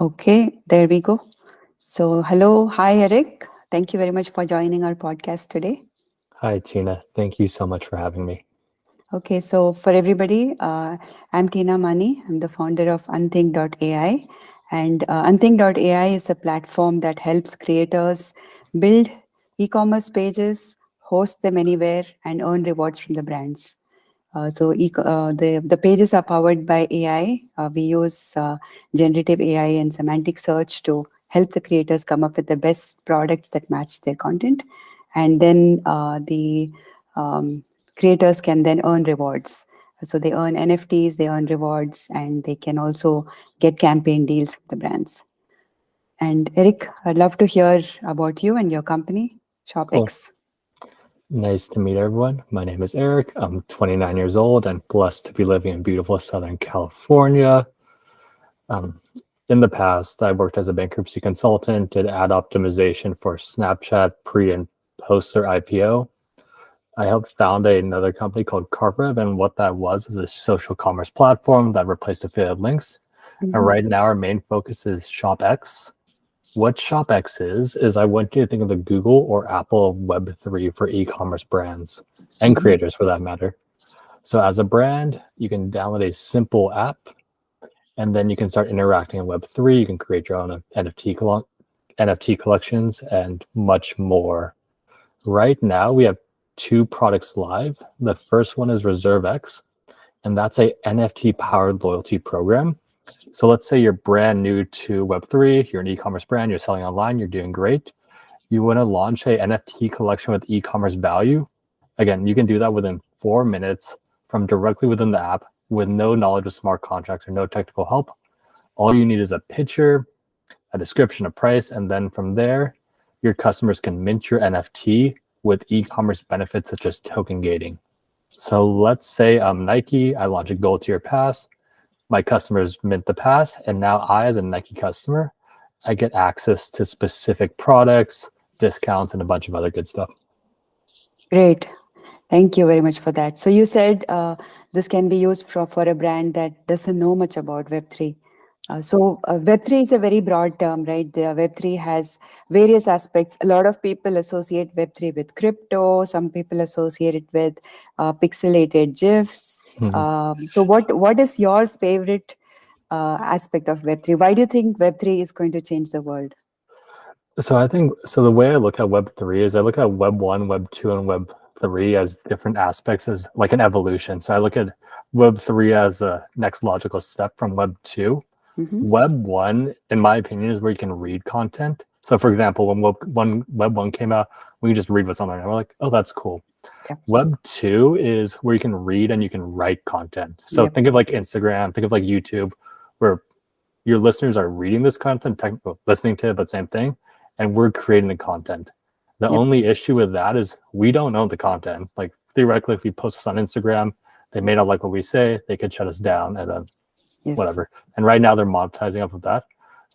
Okay, there we go. So, hello. Hi, Eric. Thank you very much for joining our podcast today. Hi, Tina. Thank you so much for having me. Okay, so for everybody, I'm Tina Mani. I'm the founder of Unthink.ai. And Unthink.ai is a platform that helps creators build e commerce pages, host them anywhere, and earn rewards from the brands. The pages are powered by AI. We use generative AI and semantic search to help the creators come up with the best products that match their content, and then the creators can then earn rewards. So they earn NFTs, they earn rewards, and they can also get campaign deals from the brands. And Eric, I'd love to hear about you and your company, Cool. ShopX. Nice to meet everyone. My name is Eric. I'm 29 years old and blessed to be living in beautiful Southern California. Um, in the past, I worked as a bankruptcy consultant, did ad optimization for Snapchat pre and post their IPO. I helped found another company called Carvev, and what that was is a social commerce platform that replaced affiliate links. And Mhm. right now, our main focus is ShopX. What ShopX is I want you to think of the Google or Apple Web3 for e-commerce brands and Mhm. creators for that matter. So as a brand, you can download a simple app and then you can start interacting in Web3. You can create your own NFT collections and much more. Right now, we have two products live. The first one is ReserveX, and that's a NFT powered loyalty program. So let's say you're brand new to Web3, you're an e-commerce brand, you're selling online, you're doing great. You want to launch a NFT collection with e-commerce value. Again, you can do that within 4 minutes from directly within the app with no knowledge of smart contracts or no technical help. All you need is a picture, a description, a price, and then from there, your customers can mint your NFT with e-commerce benefits such as token gating. So let's say I'm Nike, I launch a gold tier pass, my customers mint the pass, and now I, as a Nike customer, I get access to specific products, discounts, and a bunch of other good stuff. Great. Thank you very much for that. So you said this can be used for a brand that doesn't know much about Web3. Web3 is a very broad term, right? The Web3 has various aspects. A lot of people associate Web3 with crypto. Some people associate it with pixelated GIFs. Mhm. What is your favorite aspect of Web3? Why do you think Web3 is going to change the world? So I think so. The way I look at Web3 is I look at Web1, Web2, and Web3 as different aspects as like an evolution. So I look at Web3 as the next logical step from Web2. Hmm. Web1, in my opinion, is where you can read content. So for example, when Web1 came out, we can just read what's on there. And we're like, oh, that's cool. Yep. Web2 is where you can read and you can write content. So Yep. think of like Instagram, think of like YouTube, where your listeners are reading this content, listening to it, but same thing, and we're creating the content. The Yep. only issue with that is we don't own the content. Like theoretically, if we post this on Instagram, they may not like what we say, they could shut us down, and then Yes. whatever. And right now they're monetizing off of that.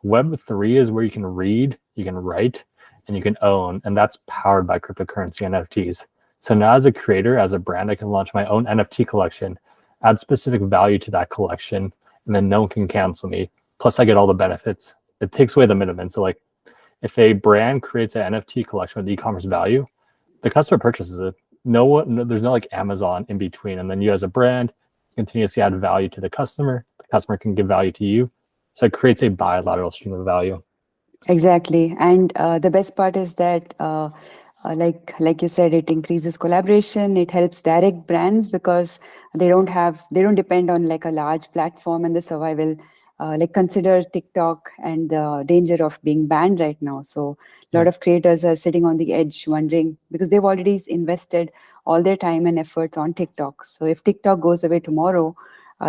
Web3 is where you can read, you can write, and you can own, and that's powered by cryptocurrency NFTs. So now as a creator, as a brand, I can launch my own NFT collection, add specific value to that collection, and then no one can cancel me. Plus I get all the benefits. It takes away the middleman. So like if a brand creates an NFT collection with e-commerce value, the customer purchases it. There's no like Amazon in between. And then you as a brand continuously add value to the customer can give value to you. So it creates a bilateral stream of value. Exactly. And the best part is that, like you said, it increases collaboration. It helps direct brands because they don't depend on like a large platform and the survival. Like consider TikTok and the danger of being banned right now. So a lot Yeah. of creators are sitting on the edge, wondering because they've already invested all their time and efforts on TikTok. So if TikTok goes away tomorrow,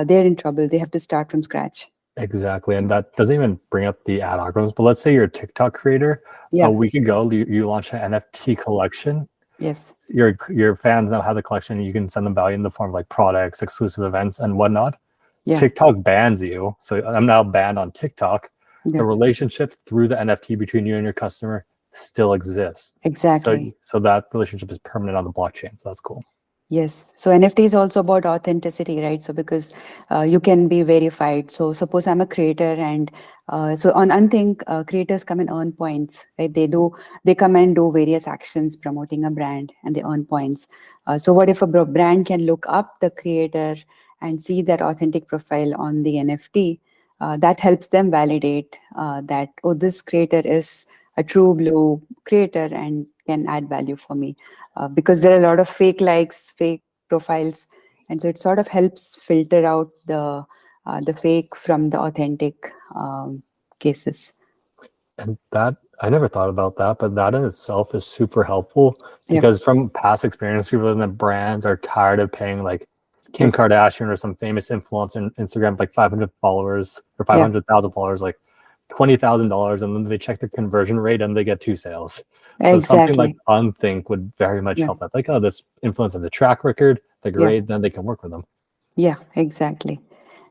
they're in trouble. They have to start from scratch. Exactly. And that doesn't even bring up the ad algorithms. But let's say you're a TikTok creator. A Yeah. week ago, you launched an NFT collection. Yes. Your fans now have the collection. You can send them value in the form of like products, exclusive events, and whatnot. Yeah. TikTok bans you. So I'm now banned on TikTok. The Yeah. relationship through the NFT between you and your customer still exists. So Exactly. so that relationship is permanent on the blockchain. So that's cool. Yes. So NFT is also about authenticity, right? So because you can be verified. So suppose I'm a creator and So on Unthink, creators come and earn points, right? They come and do various actions promoting a brand, and they earn points. So what if a brand can look up the creator and see their authentic profile on the NFT? That helps them validate that, oh, this creator is a true blue creator and can add value for me, because there are a lot of fake likes, fake profiles, and so it sort of helps filter out the fake from the authentic cases. And that I never thought about that, but that in itself is super helpful Yeah. because from past experience, people in the brands are tired of paying like Kim Yes. Kardashian or some famous influencer on Instagram, like 500 followers or Yeah. 500,000 followers, like $20,000, and then they check the conversion rate and they get 2 sales. So something like Exactly. Unthink would very much Yeah. help that. Like, oh, this influencer has a track record, they're Yeah. great, then they can work with them. Yeah. Exactly.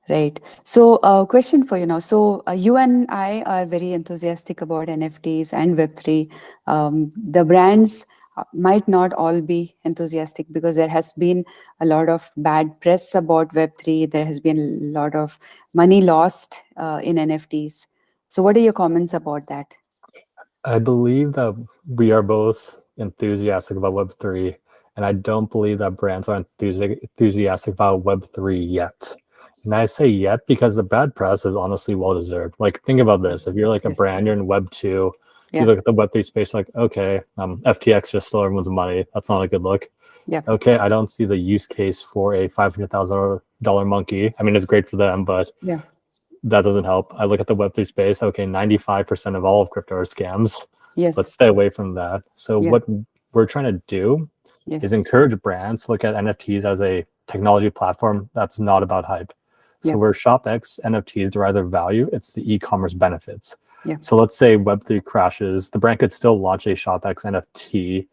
Right. So, question for you now. So, you and I are very enthusiastic about NFTs and Web3. The brands might not all be enthusiastic because there has been a lot of bad press about Web3. There has been a lot of money lost in NFTs. So, what are your comments about that? I believe that we are both enthusiastic about Web3, and I don't believe that brands are enthusiastic about Web3 yet. And I say yet because the bad press is honestly well deserved. Like, think about this: if you're like a Yes. brand, you're in Web2, you Yeah. look at the Web3 space, like, okay, FTX just stole everyone's money. That's not a good look. Yeah. Okay, I don't see the use case for a $500,000 monkey. I mean, it's great for them, but Yeah. that doesn't help. I look at the Web3 space. Okay, 95% of all of crypto are scams. Yes. Let's stay away from that. So Yeah. what we're trying to do is Yes. encourage brands to look at NFTs as a technology platform that's not about hype. So Yeah. where ShopX NFTs derive their value, it's the e-commerce benefits. Yeah. So let's say Web3 crashes, the brand could still launch a ShopX NFT,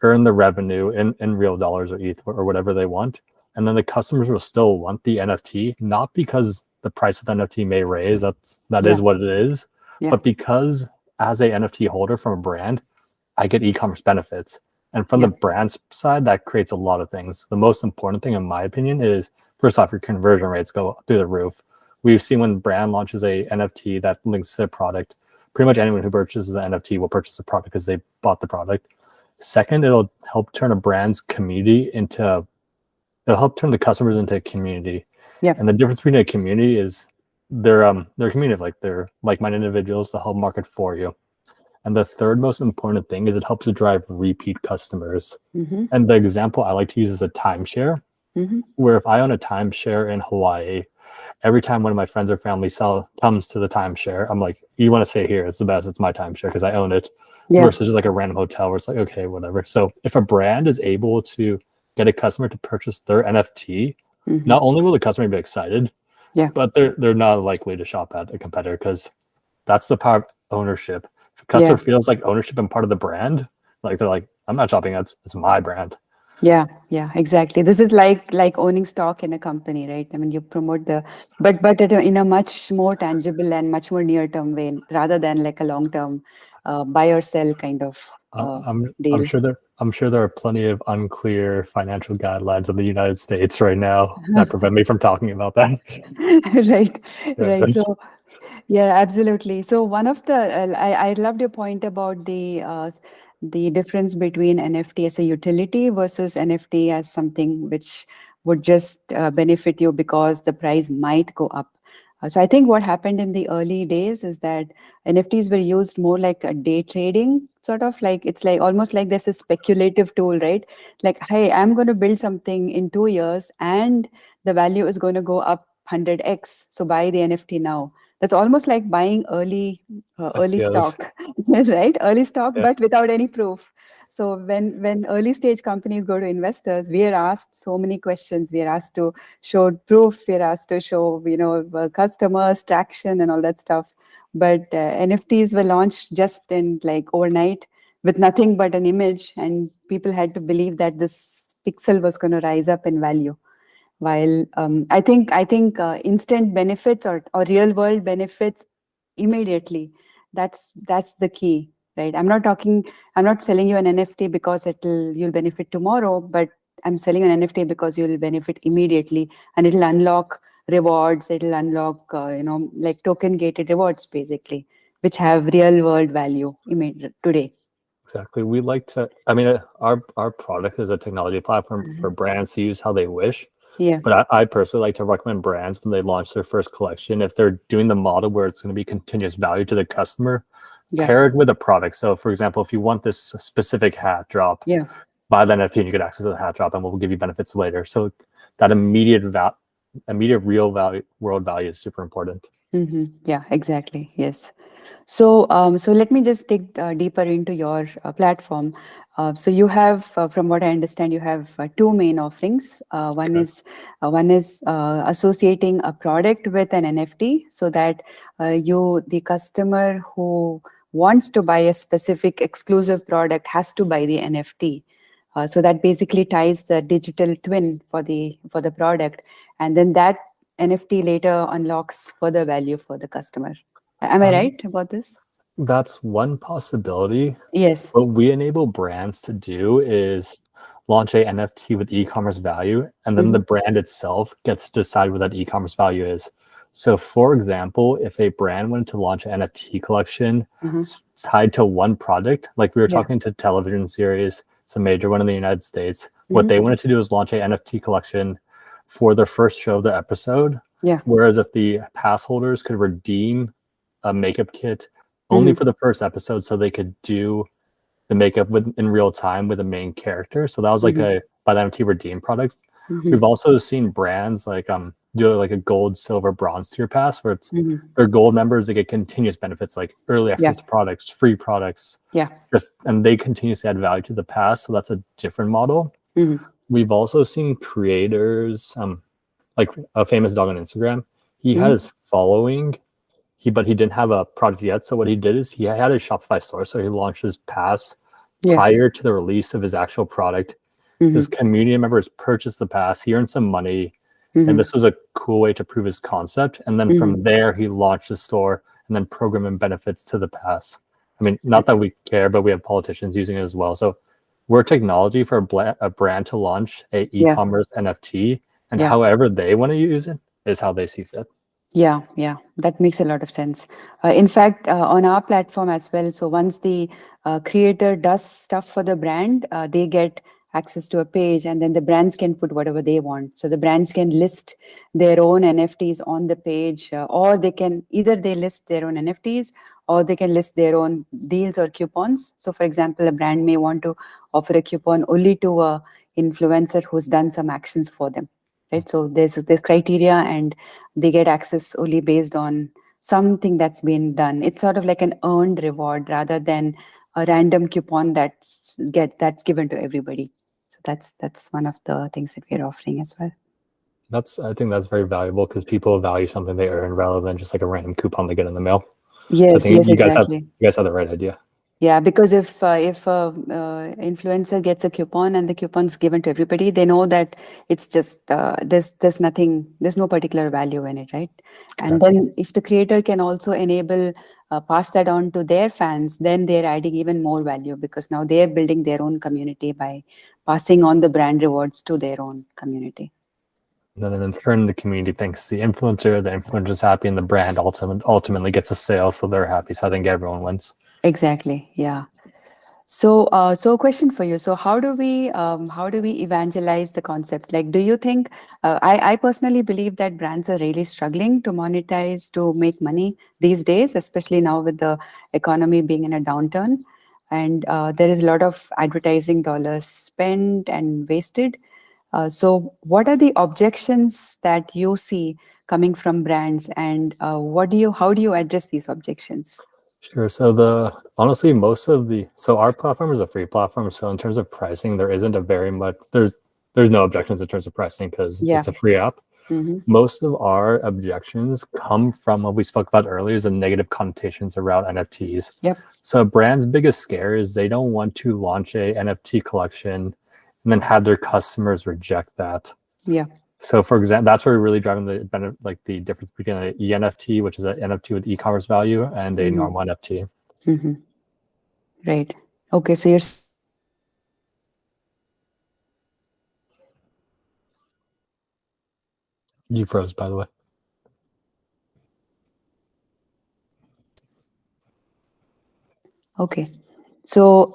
earn the revenue in real dollars or ETH or whatever they want. And then the customers will still want the NFT, not because the price of the NFT may raise, that Yeah. is what it is, Yeah. but because as a NFT holder from a brand, I get e-commerce benefits. And from the Yeah. brand's side, that creates a lot of things. The most important thing, in my opinion, is first off, your conversion rates go through the roof. We've seen when brand launches a NFT that links to their product, pretty much anyone who purchases the NFT will purchase the product because they bought the product. Second, it'll help turn a brand's community into, it'll help turn the customers into a community. Yeah. And the difference between a community is they're a community of they're like-minded individuals to help market for you. And the third most important thing is it helps to drive repeat customers. Mm-hmm. And the example I like to use is a timeshare, Mm-hmm. where if I own a timeshare in Hawaii, every time one of my friends or family comes to the timeshare, I'm like, you want to stay here? It's the best. It's my timeshare because I own it. Yeah. Versus just like a random hotel where it's like, okay, whatever. So if a brand is able to get a customer to purchase their NFT, Mm-hmm. not only will the customer be excited, Yeah. but they're not likely to shop at a competitor because that's the power of ownership. If a Yeah. customer feels like ownership and part of the brand, like they're like, I'm not shopping, it's my brand. Yeah, yeah, exactly. This is like owning stock in a company, right? I mean, you promote but in a much more tangible and much more near-term way, rather than like a long-term buy or sell kind of I'm deal. sure there are plenty of unclear financial guidelines in the United States right now that prevent me from talking about that. Right, Yeah, right. So yeah, absolutely. So one of the I loved your point about the difference between NFT as a utility versus NFT as something which would just benefit you because the price might go up. So I think what happened in the early days is that NFTs were used more like a day trading sort of, like it's like almost like this is speculative tool, right? Like, hey, I'm going to build something in 2 years and the value is going to go up 100x. So buy the NFT now. That's almost like buying early ICOs. stock, right? Early stock, Yeah. but without any proof. So when early stage companies go to investors, we are asked so many questions. We are asked to show proof. We are asked to show customers, traction, and all that stuff. But NFTs were launched just in like overnight with nothing but an image, and people had to believe that this pixel was going to rise up in value. While I think instant benefits or real world benefits immediately, that's the key, right? I'm not selling you an NFT because you'll benefit tomorrow, but I'm selling an NFT because you'll benefit immediately, and it'll unlock rewards. It'll unlock, like token gated rewards basically, which have real world value today. Exactly. We like to, I mean, our product is a technology platform for brands to use how they wish. Yeah, But I personally like to recommend brands when they launch their first collection, if they're doing the model where it's going to be continuous value to the customer, yeah, paired with a product. So, for example, if you want this specific hat drop, yeah. buy the NFT and you get access to the hat drop, and we'll give you benefits later. So that immediate real value, world value is super important. Yeah, exactly. Yes. So let me just dig deeper into your platform. So you have, from what I understand, you have two main offerings. Correct. One is associating a product with an NFT, so that the customer who wants to buy a specific exclusive product has to buy the NFT. So that basically ties the digital twin for the product, and then that NFT later unlocks further value for the customer. Am I Um, right about this? that's one possibility. Yes. What we enable brands to do is launch a NFT with e-commerce value, and then the Mhm. brand itself gets to decide what that e-commerce value is. So, for example, if a brand wanted to launch an NFT collection Mhm. tied to one product, like we were Yeah. talking to television series, it's a major one in the United States. What Mhm. they wanted to do is launch a NFT collection for the first show of the episode. Yeah. Whereas if the pass holders could redeem a makeup kit only Mhm. for the first episode, so they could do the makeup with in real time with the main character. So that was like Mhm. a by the MT Redeem products. We've Mhm. also seen brands like do like a gold, silver, bronze tier pass where it's Mhm. they're gold members, they get continuous benefits like early Yeah. access to products, free products, Yeah. just and they continuously add value to the pass. So that's a different model. Mhm. We've also seen creators, like a famous dog on Instagram. He had Mhm. his following, but he didn't have a product yet. So what he did is he had a Shopify store. So he launched his pass Yeah. prior to the release of his actual product. His Mhm. community members purchased the pass. He earned some money, and Mhm. this was a cool way to prove his concept. And then Mhm. from there, he launched the store and then programming benefits to the pass. I mean, not that we care, but we have politicians using it as well. So we're technology for a brand to launch a Yeah. e-commerce NFT, and Yeah. however they want to use it is how they see fit. Yeah, yeah, that makes a lot of sense. In fact, on our platform as well, so once the creator does stuff for the brand, they get access to a page, and then the brands can put whatever they want. So the brands can list their own NFTs on the page, or they can either they list their own NFTs, or they can list their own deals or coupons. So, for example, a brand may want to offer a coupon only to a influencer who's done some actions for them, right? So there's criteria, and they get access only based on something that's been done. It's sort of like an earned reward rather than a random coupon that's given to everybody. So that's one of the things that we're offering as well. I think that's very valuable because people value something they earn rather than just like a random coupon they get in the mail. So I Yes, think yes, exactly. you guys have the right idea. Yeah, because if a influencer gets a coupon and the coupon's given to everybody, they know that it's just there's nothing, there's no particular value in it, right? And Exactly. then if the creator can also enable pass that on to their fans, then they're adding even more value, because now they're building their own community by passing on the brand rewards to their own community. And then in turn, the community thanks the influencer's happy, and the brand ultimately gets a sale, so they're happy. So I think everyone wins. Exactly. Yeah. So question for you. So how do we evangelize the concept? Like, do you think? I personally believe that brands are really struggling to monetize, to make money these days, especially now with the economy being in a downturn, and there is a lot of advertising dollars spent and wasted. So, what are the objections that you see coming from brands, and how do you address these objections? Sure. So the honestly, our platform is a free platform. So in terms of pricing, there isn't a very much there's no objections in terms of pricing because Yeah. it's a free app. Mm-hmm. Most of our objections come from what we spoke about earlier, is the negative connotations around NFTs. Yep. So a brand's biggest scare is they don't want to launch a NFT collection and then have their customers reject that. Yeah. So for example, that's where we're really driving the difference between an ENFT, which is an NFT with e-commerce value, and a Mm-hmm. normal NFT. Mm-hmm. Right. Okay. So you're You froze, by the way. Okay. So,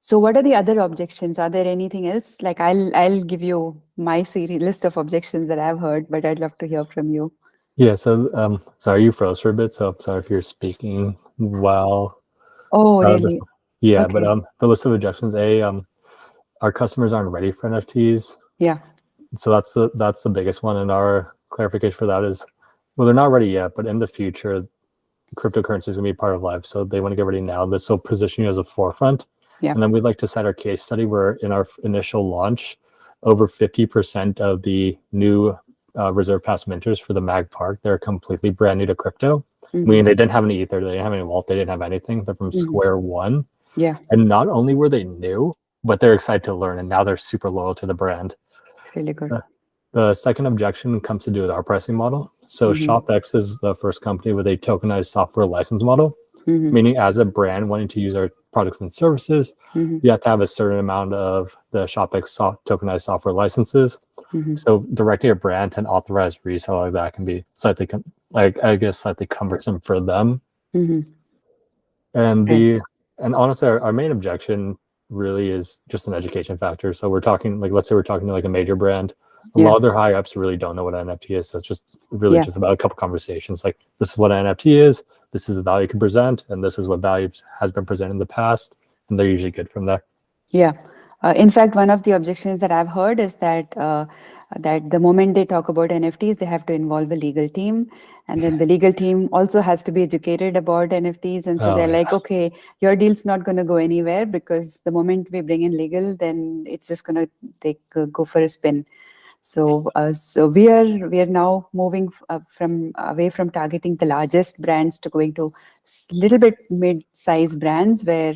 so what are the other objections? Are there anything else? Like I'll give you my series list of objections that I've heard, but I'd love to hear from you. Yeah, so sorry you froze for a bit, so I'm sorry if you're speaking while Oh, this. really? Yeah, but Okay. the list of objections, our customers aren't ready for NFTs, Yeah. so that's the biggest one. And our clarification for that is, well, they're not ready yet, but in the future, cryptocurrency is going to be part of life, so they want to get ready now. This will position you as a forefront. Yeah. And then we'd like to cite our case study where in our initial launch, over 50% of the new reserve pass minters for the Mag Park, they're completely brand new to crypto. Mm-hmm. Meaning they didn't have any ether, they didn't have any wallet, they didn't have anything. They're from Mm-hmm. square one. Yeah. And not only were they new, but they're excited to learn, and now they're super loyal to the brand. It's really good. The second objection comes to do with our pricing model. So Mm-hmm. ShopX is the first company with a tokenized software license model, Mm-hmm. meaning as a brand wanting to use our products and services, Mm-hmm. you have to have a certain amount of the ShopX tokenized software licenses. Mm-hmm. So directing a brand to an authorized reseller like that can be slightly, slightly cumbersome for them. Mm-hmm. And Right. and honestly, our main objection really is just an education factor. So we're talking like, let's say we're talking to like a major brand. A Yeah. lot of their high ups really don't know what an NFT is. So it's just really Yeah. just about a couple conversations. Like, this is what an NFT is. This is the value you can present, and this is what value has been presented in the past. And they're usually good from there. Yeah. In fact, one of the objections that I've heard is that the moment they talk about NFTs, they have to involve a legal team, and then the legal team also has to be educated about NFTs. And so Oh they're yeah, like, okay, your deal's not going to go anywhere because the moment we bring in legal, then it's just going to take go for a spin. So we are now moving from away from targeting the largest brands to going to little bit mid-size brands where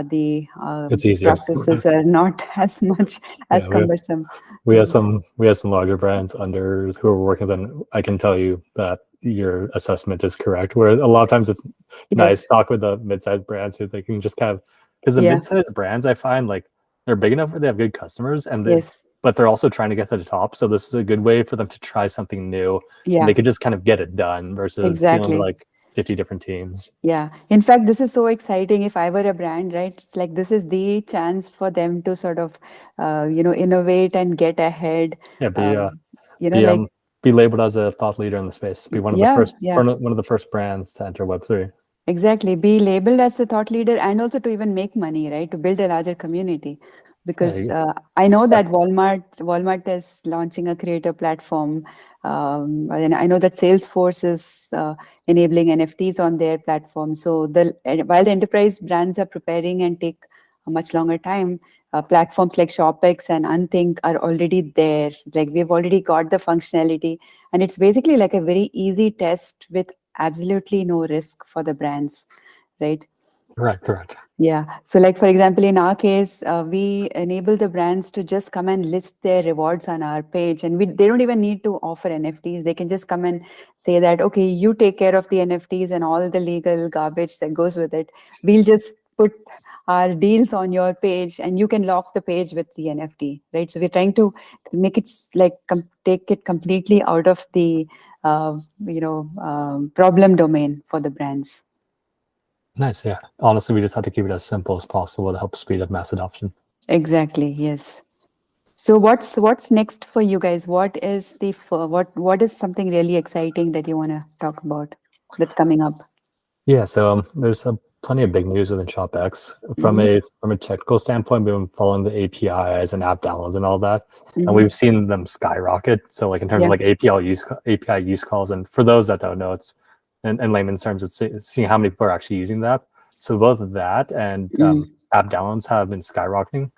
the it's easier. processes are not as much as Yeah, cumbersome. we have Mhm. some larger brands under who are working with them. I can tell you that your assessment is correct. Where a lot of times it's nice Yes. to talk with the mid-sized brands who they can just kind of, because the Yeah. mid-sized brands I find like they're big enough where they have good customers Yes. but they're also trying to get to the top. So this is a good way for them to try something new and Yeah. they could just kind of get it done versus dealing with Exactly. like 50 different teams. Yeah. In fact, this is so exciting. If I were a brand, right? It's like this is the chance for them to sort of, innovate and get ahead. Yeah, Um, like, be labeled as a thought leader in the space. Be yeah, yeah. one of the first brands to enter Web3. Exactly. Be labeled as a thought leader and also to even make money, right? To build a larger community. Because Yeah, I know that Walmart is launching a creator platform. And I know that Salesforce is enabling NFTs on their platform. So while the enterprise brands are preparing and take a much longer time, platforms like ShopX and Unthink are already there. Like we've already got the functionality, and it's basically like a very easy test with absolutely no risk for the brands, right? correct. Yeah. So, like for example, in our case, we enable the brands to just come and list their rewards on our page, and they don't even need to offer NFTs. They can just come and say that, okay, you take care of the NFTs and all the legal garbage that goes with it. We'll just put our deals on your page, and you can lock the page with the NFT, right? So we're trying to make it take it completely out of the problem domain for the brands. Nice. Yeah. Honestly, we just have to keep it as simple as possible to help speed up mass adoption. Exactly. Yes. So what's next for you guys? What is something really exciting that you want to talk about that's coming up? Yeah, so there's plenty of big news within ShopX. Mm-hmm. From a technical standpoint, we've been following the APIs and app downloads and all that, and Mm-hmm. we've seen them skyrocket. So like in terms of Yeah. like API use calls, and for those that don't know, it's in layman's terms, it's seeing how many people are actually using that. So both of that and Mm. app downloads have been skyrocketing.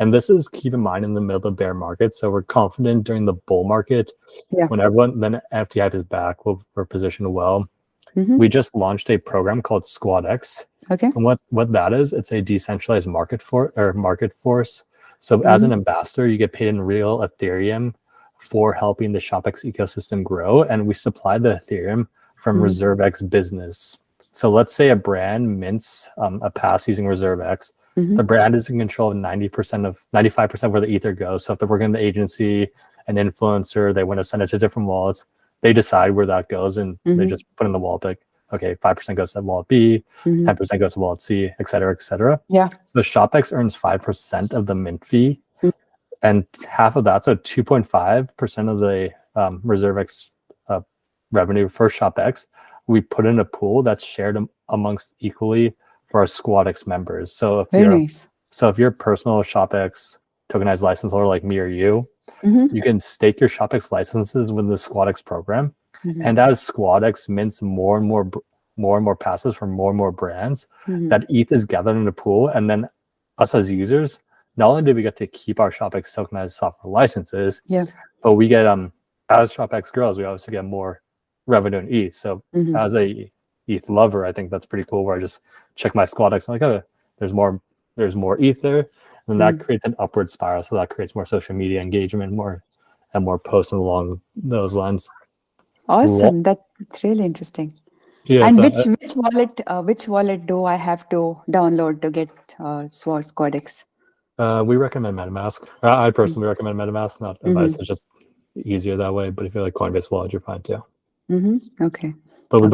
And this is, keep in mind, in the middle of the bear market. So we're confident during the bull market, Yeah. when then NFT hype is back, we're positioned well. Mm-hmm. We just launched a program called SquadX. Okay. And what that is, it's a decentralized market force. So as Mm-hmm. an ambassador, you get paid in real Ethereum for helping the ShopX ecosystem grow. And we supply the Ethereum from Mm-hmm. ReserveX business. So let's say a brand mints a pass using ReserveX. Mm-hmm. The brand is in control of 95% where the ether goes. So if they're working in the agency, an influencer, they want to send it to different wallets, they decide where that goes and they Mm-hmm. just put in the wallet. Like, okay, 5% goes to wallet B, Mhm. 10% goes to wallet C, et cetera, et cetera. Yeah. So ShopX earns 5% of the mint fee, Mm. and half of that, so 2.5% of the ReserveX revenue for ShopX, we put in a pool that's shared amongst equally for our SquadX members. Very nice. So if you're a personal ShopX tokenized license holder like me or you, Mm-hmm. you can stake your ShopX licenses with the SquadX program. Mm-hmm. And as SquadX mints more and more passes from more and more brands, Mm-hmm. that ETH is gathered in a pool, and then us as users, not only do we get to keep our ShopX tokenized software licenses, Yeah. but we get as ShopX grows, we obviously get more revenue in ETH. So Mm-hmm. as a ETH lover, I think that's pretty cool. Where I just check my SquadX, I'm like, oh, there's more ETH there, and that creates an upward spiral. So that creates more social media engagement, more posts along those lines. Awesome. That's really interesting. Yeah, And so which wallet do I have to download to get Swords Codex? we recommend MetaMask. I Mm. personally recommend MetaMask, not advice. Mm-hmm. It's just easier that way. But if you like Coinbase Wallet, you're fine too. Mm-hmm. Okay. But Okay. we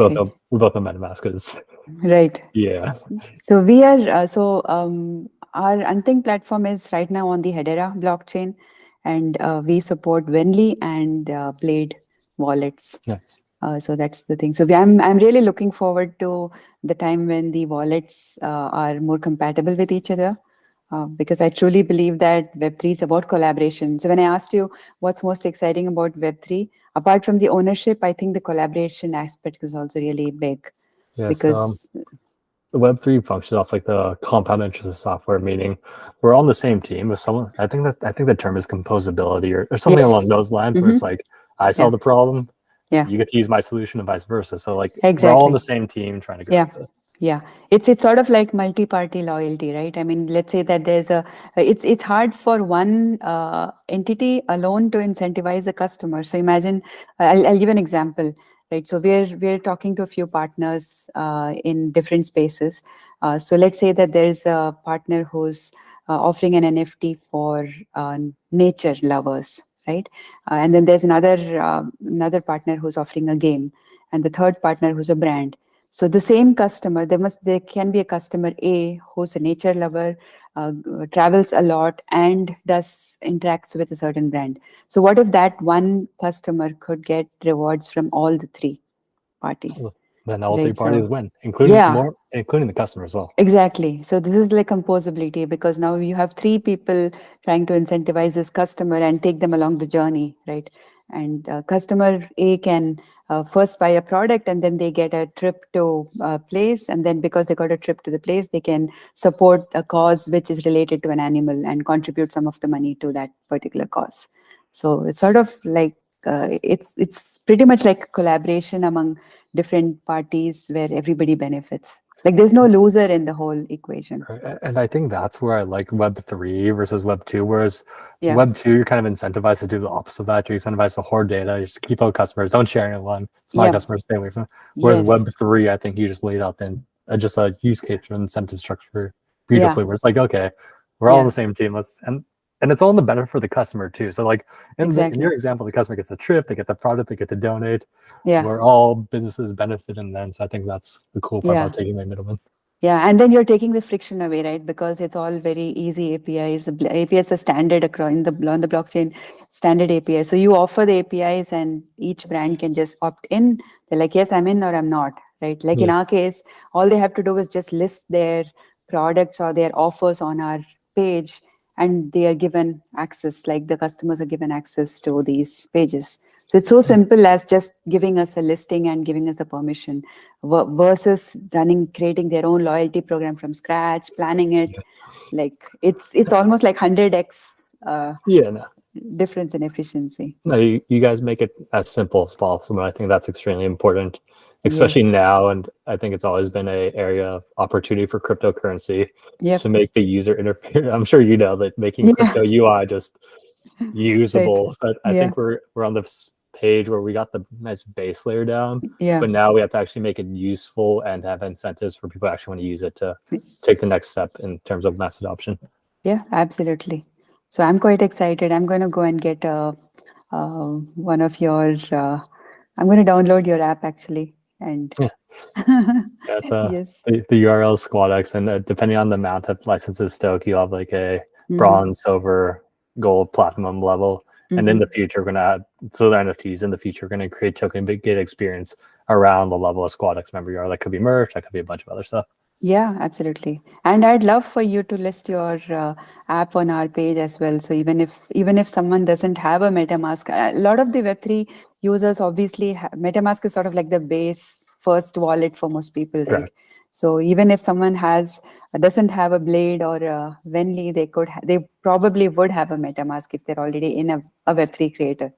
both know MetaMask is Right. yeah. So we are our Unthink platform is right now on the Hedera blockchain, and we support Venly and Blade wallets. Nice. So that's the thing. So I'm really looking forward to the time when the wallets are more compatible with each other, because I truly believe that Web3 is about collaboration. So when I asked you what's most exciting about Web3, apart from the ownership, I think the collaboration aspect is also really big Yeah. So because the Web3 functions off like the compound interest of software, meaning we're all on the same team with someone. I think the term is composability or something yes, along those lines, where mm-hmm. it's like I Yeah, solve the problem, yeah, you get to use my solution, and vice versa. So like we're all on the exactly. same team trying to grow Yeah. with it. Yeah, it's sort of like multi-party loyalty, right? I mean, let's say that there's it's hard for one entity alone to incentivize a customer. So imagine, I'll give an example, right? So we're talking to a few partners in different spaces. So let's say that there's a partner who's offering an NFT for nature lovers, right? And then there's another partner who's offering a game, and the third partner who's a brand. So the same customer, there can be a customer A who's a nature lover, travels a lot, and does interacts with a certain brand. So what if that one customer could get rewards from all the three parties, Then all three right? parties So win, yeah, including the customer as well. exactly. So this is like composability, because now you have three people trying to incentivize this customer and take them along the journey, right? And customer A can first buy a product, and then they get a trip to a place, and then because they got a trip to the place, they can support a cause which is related to an animal and contribute some of the money to that particular cause. So it's sort of like it's pretty much like collaboration among different parties where everybody benefits. Like there's no loser in the whole equation. And I think that's where I like Web3 versus Web2. Whereas Yeah. Web2, you're kind of incentivized to do the opposite of that. You're incentivized to hoard data, just keep out customers, don't share anyone. It's my Yeah. customers, stay away from it. Whereas Yes. Web3, I think you just laid out then just a use case for an incentive structure Yeah. beautifully, where it's like, okay, we're all on Yeah. the same team. And it's all in the better for the customer too. So like in your Exactly. example, the customer gets the trip, they get the product, they get to donate. Yeah. Where all businesses benefit in then. So I think that's the cool part Yeah. about taking the middleman. Yeah, and then you're taking the friction away, right? Because it's all very easy APIs. APIs are standard across on the blockchain, standard API. So you offer the APIs, and each brand can just opt in. They're like, yes, I'm in or I'm not, right? Like in Yeah. our case, all they have to do is just list their products or their offers on our page, and they are given access. Like the customers are given access to these pages. So it's so simple as just giving us a listing and giving us the permission versus creating their own loyalty program from scratch, planning it. Like it's almost like 100x Yeah. No. difference in efficiency. No, you guys make it as simple as possible. And I think that's extremely important, especially Yes. now. And I think it's always been an area of opportunity for cryptocurrency to Yep. make the user interface. I'm sure you know that making Yeah. crypto UI just Right. usable. So I Yeah. think we're on this page where we got the nice base layer down, Yeah. but now we have to actually make it useful and have incentives for people who actually want to use it to take the next step in terms of mass adoption. Yeah. Absolutely. So I'm quite excited. I'm going to go and get one of your. I'm going to download your app actually, and Yeah. That's Yes. the URL is SquadX, and depending on the amount of licenses stoked, you'll have like a bronze, silver, gold, platinum level. And in the future, we're gonna add so the NFTs. In the future, we're gonna create token big gate experience around the level of SquadX member you are. That could be merch. That could be a bunch of other stuff. Yeah, absolutely. And I'd love for you to list your app on our page as well. So even if someone doesn't have a MetaMask, a lot of the Web3 users obviously MetaMask is sort of like the base first wallet for most people, right? Correct. So even if someone doesn't have a Blade or a Venly, they probably would have a MetaMask if they're already in a Web3 creator.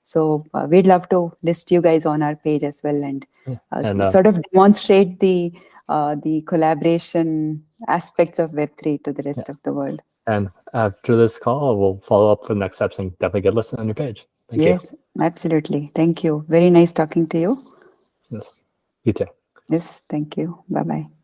So we'd love to list you guys on our page as well and And sort of demonstrate the collaboration aspects of Web3 to the rest of the world. and after this call, we'll follow up for the next steps and definitely get listed on your page. Thank you. Yes, absolutely. Thank you. Very nice talking to you. Yes. You too. Yes, thank you. Bye bye.